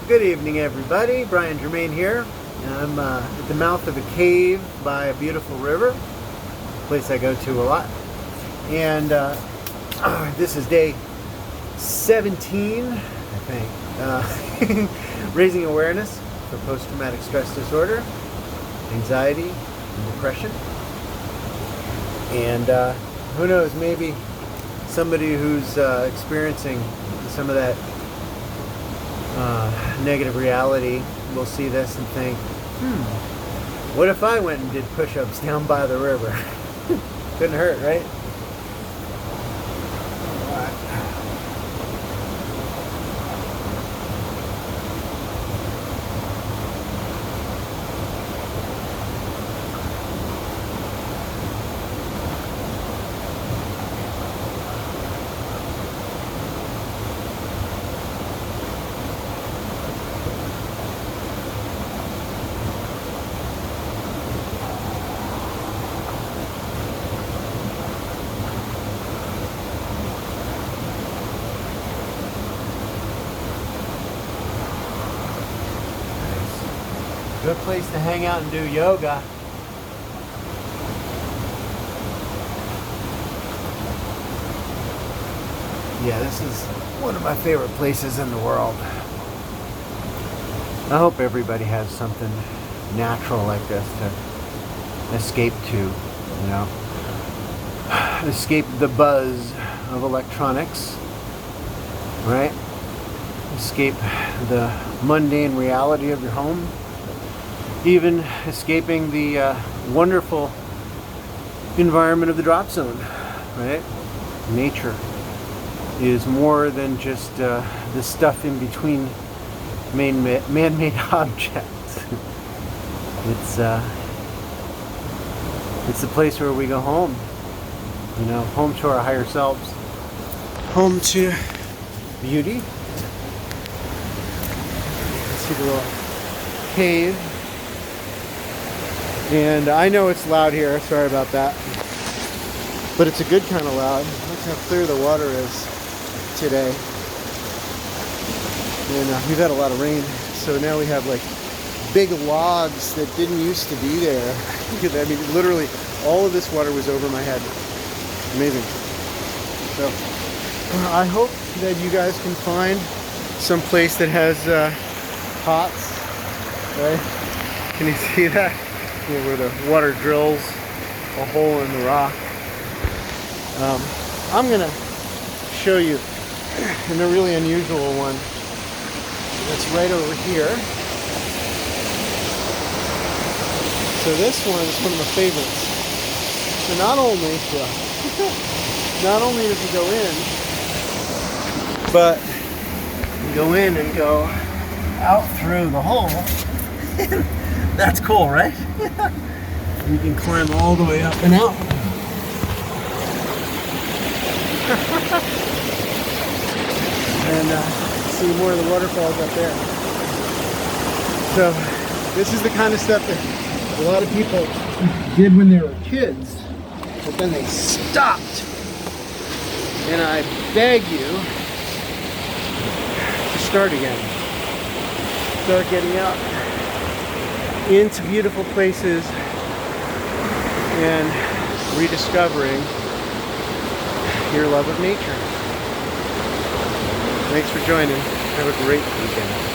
Good evening, everybody. Brian Germain here. I'm at the mouth of a cave by a beautiful river, a place I go to a lot. And this is day 17, I think. Raising awareness for post-traumatic stress disorder, anxiety, and depression. And who knows, maybe somebody who's experiencing some of that negative reality will see this and think, what if I went and did push-ups down by the river? Couldn't hurt, right? Good place to hang out and do yoga. Yeah, this is one of my favorite places in the world. I hope everybody has something natural like this to escape to, you know. Escape the buzz of electronics, right? Escape the mundane reality of your home. Even escaping the wonderful environment of the drop zone, right? Nature is more than just the stuff in between man-made objects. It's the place where we go home, you know, home to our higher selves, home to beauty. See the little cave. And I know it's loud here, sorry about that. But it's a good kind of loud. Look how clear the water is today. And we've had a lot of rain, so now we have like big logs that didn't used to be there. I mean, literally, all of this water was over my head. Amazing. So, I hope that you guys can find some place that has pots, right? Can you see that? Where the water drills a hole in the rock. I'm gonna show you a really unusual one that's right over here. So this one is one of my favorites. So not only does it go in, but you go in and go out through the hole. That's cool, right? You can climb all the way up and out. And see more of the waterfalls up there. So this is the kind of stuff that a lot of people did when they were kids, but then they stopped. And I beg you to start again. Start getting out into beautiful places and rediscovering your love of nature. Thanks for joining. Have a great weekend.